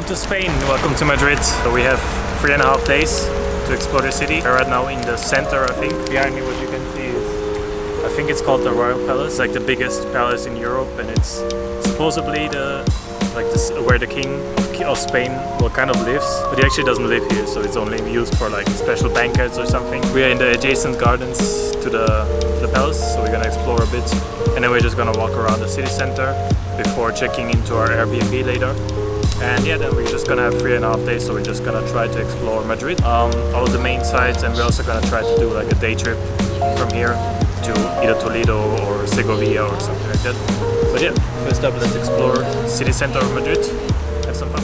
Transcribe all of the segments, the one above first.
to Spain, welcome to Madrid. So we have 3.5 days to explore the city. We're right now in the center, I think. Behind me what you can see is, I think it's called the Royal Palace. It's like the biggest palace in Europe, and it's supposedly where the king of Spain kind of lives, but he actually doesn't live here, so it's only used for like special banquets or something. We are in the adjacent gardens to the palace, so we're gonna explore a bit, and then we're just gonna walk around the city center before checking into our Airbnb later. And yeah, then we're just gonna have 3.5 days, so we're just gonna try to explore Madrid, all the main sites, and we're also gonna try to do like a day trip from here to either Toledo or Segovia or something like that. But yeah, first up, let's explore city center of Madrid. Have some fun.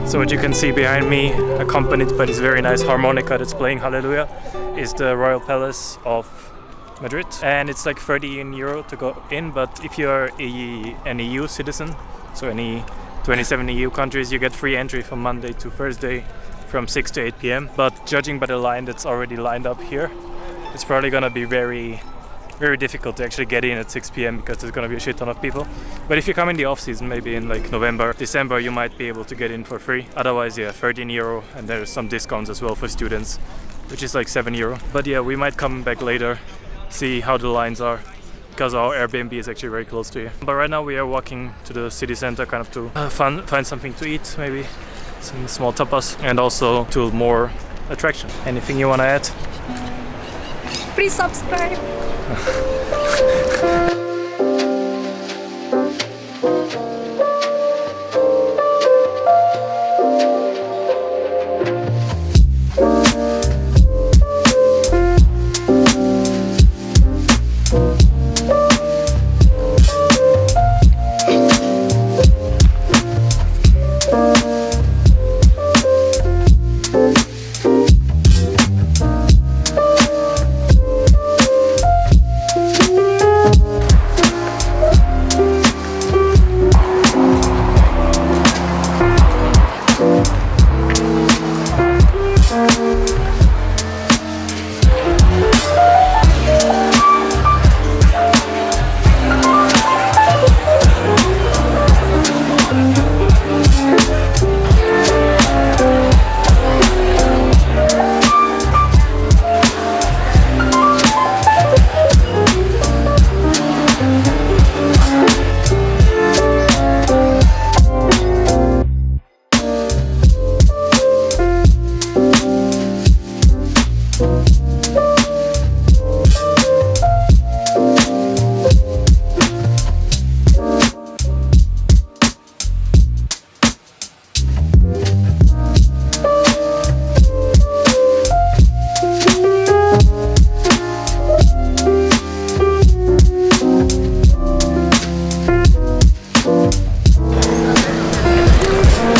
So what you can see behind me, accompanied by this very nice harmonica that's playing Hallelujah, is the Royal Palace of Madrid. And it's like €30 to go in, but if you're an EU citizen, so any 27 EU countries, you get free entry from Monday to Thursday from 6 to 8 p.m. But judging by the line that's already lined up here, it's probably gonna be very difficult to actually get in at 6 p.m. because there's gonna be a shit ton of people. But if you come in the off season, maybe in like November, December, you might be able to get in for free. Otherwise, yeah, €13, and there's some discounts as well for students, which is like €7. But yeah, we might come back later, see how the lines are, because our Airbnb is actually very close to here. But right now we are walking to the city center kind of to find something to eat, maybe some small tapas, and also to more attraction. Anything you want to add? Please subscribe.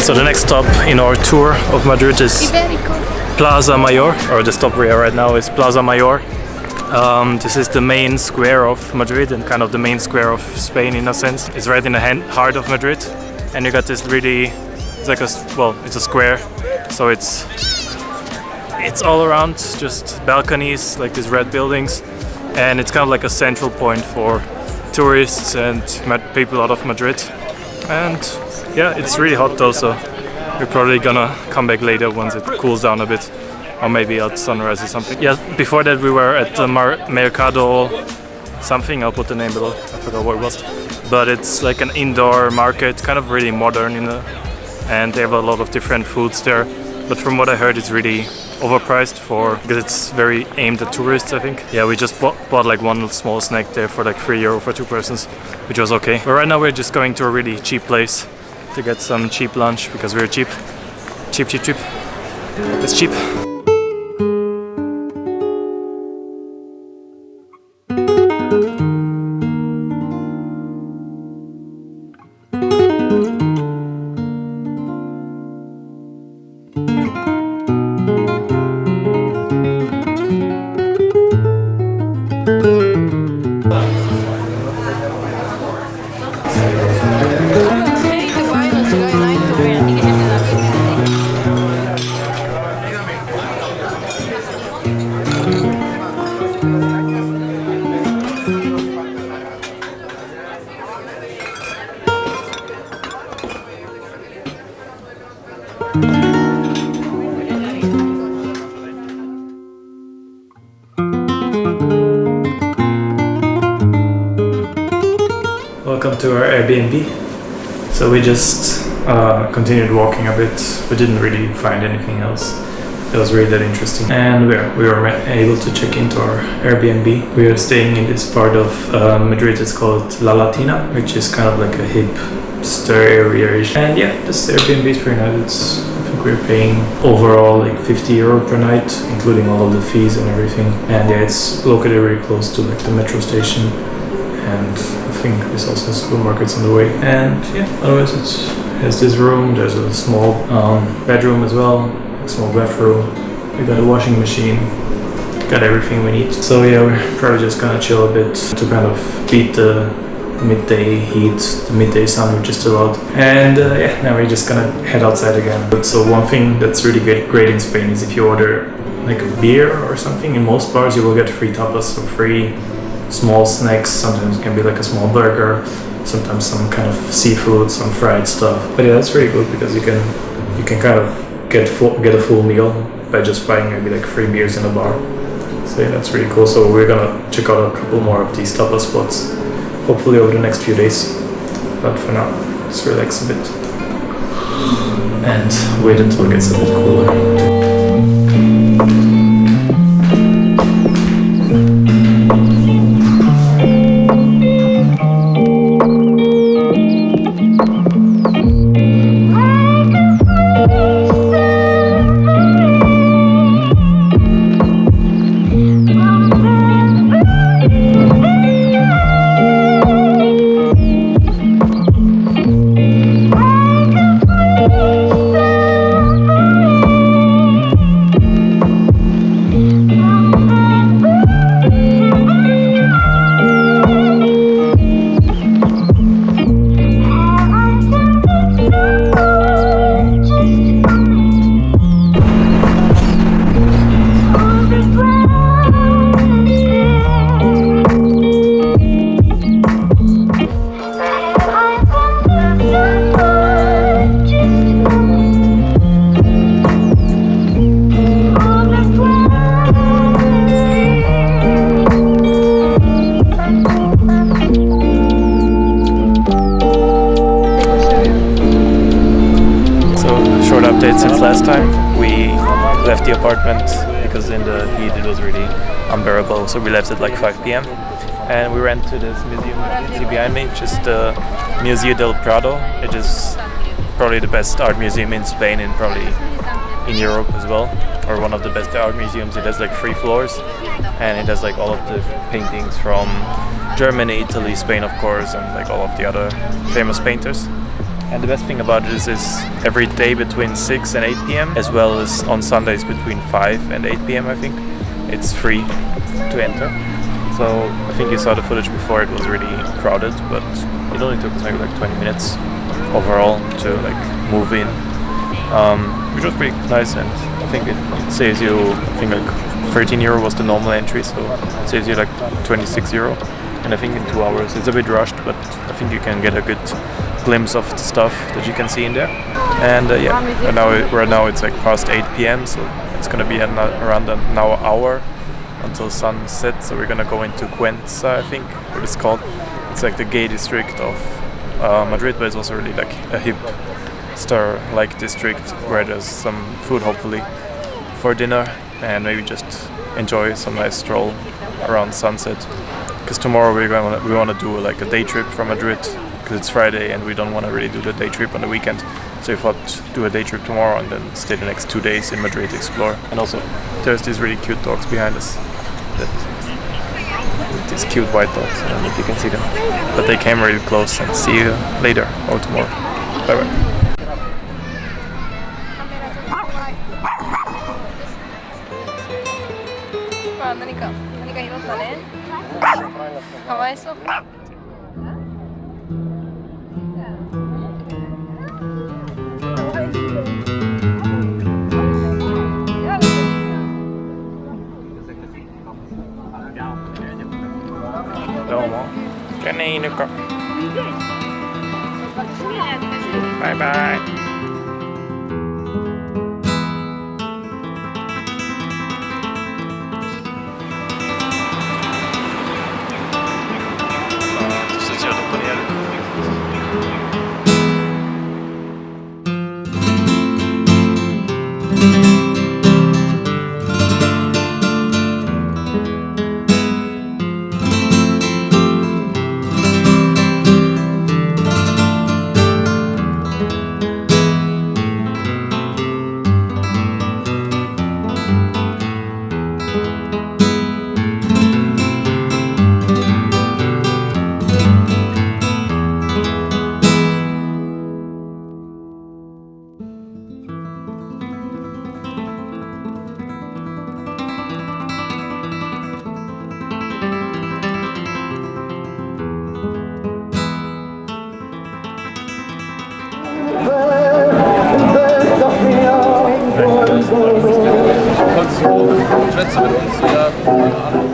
So the next stop in our tour of Madrid is Plaza Mayor, or the stop we are right now is Plaza Mayor. This is the main square of Madrid and kind of the main square of Spain in a sense. It's right in the heart of Madrid. and you got this really, it's like it's a square, so it's all around just balconies, like these red buildings, and it's kind of like a central point for tourists and people out of Madrid. And yeah, it's really hot though, so we're probably gonna come back later once it cools down a bit, or maybe at sunrise or something. Yeah, before that we were at the Mercado something, I'll put the name below, I forgot what it was, but it's like an indoor market, kind of really modern, and they have a lot of different foods there, but from what I heard it's really overpriced because it's very aimed at tourists, I think. Yeah, we just bought like one small snack there for like €3 for 2 persons, which was okay. But right now we're just going to a really cheap place to get some cheap lunch because we're cheap. Cheap. It's cheap. Welcome to our Airbnb. So we just continued walking a bit. We didn't really find anything else that was really that interesting. And we were able to check into our Airbnb. We are staying in this part of Madrid. It's called La Latina, which is kind of like a hipster area. And yeah, this Airbnb is pretty nice. I think we're paying overall like €50 per night, including all of the fees and everything. And yeah, it's located very close to like the metro station. And I think there's also supermarkets on the way. And yeah, otherwise it has this room. There's a small bedroom as well, a small bathroom. We got a washing machine. Got everything we need. So yeah, we're probably just gonna chill a bit to kind of beat the midday heat, the midday sun, which is still out. And yeah, now we're just gonna head outside again. So one thing that's really great in Spain is if you order like a beer or something, in most bars you will get free tapas, so free small snacks. Sometimes it can be like a small burger, sometimes some kind of seafood, some fried stuff. But yeah, that's really good because you can kind of get a full meal by just buying maybe like 3 beers in a bar. So yeah, that's really cool. So we're gonna check out a couple more of these tapas spots, hopefully over the next few days. But for now, let's relax a bit and wait until it gets a bit cooler. Since last time we left the apartment because in the heat it was really unbearable, so we left at like 5 p.m. and we went to this museum you see behind me, which is the Museo del Prado. It is probably the best art museum in Spain and probably in Europe as well, or one of the best art museums. It has like 3 floors and it has like all of the paintings from Germany, Italy, Spain of course, and like all of the other famous painters. And the best thing about it is every day between 6 and 8 p.m. as well as on Sundays between 5 and 8 p.m. I think it's free to enter. So I think you saw the footage before, it was really crowded, but it only took us maybe like 20 minutes overall to like move in, which was pretty nice. And I think it saves you, I think like 13 euro was the normal entry, so it saves you like 26 euro. And I think in 2 hours it's a bit rushed, but I think you can get a good glimpse of the stuff that you can see in there. And yeah, right now it's like past 8 p.m, so it's gonna be around an hour until sunset. So we're gonna go into Cuenca, I think what it's called. It's like the gay district of Madrid, but it's also really like a hipster-like district where there's some food hopefully for dinner, and maybe just enjoy some nice stroll around sunset. Because tomorrow we want to do like a day trip from Madrid, because it's Friday and we don't want to really do the day trip on the weekend. So we thought do a day trip tomorrow and then stay the next 2 days in Madrid to explore. And also there's these really cute dogs behind us. These cute white dogs. I don't know if you can see them, but they came really close. And see you later or tomorrow. Bye bye. Bye bye. Schwätze mit uns, ja, keine Ahnung.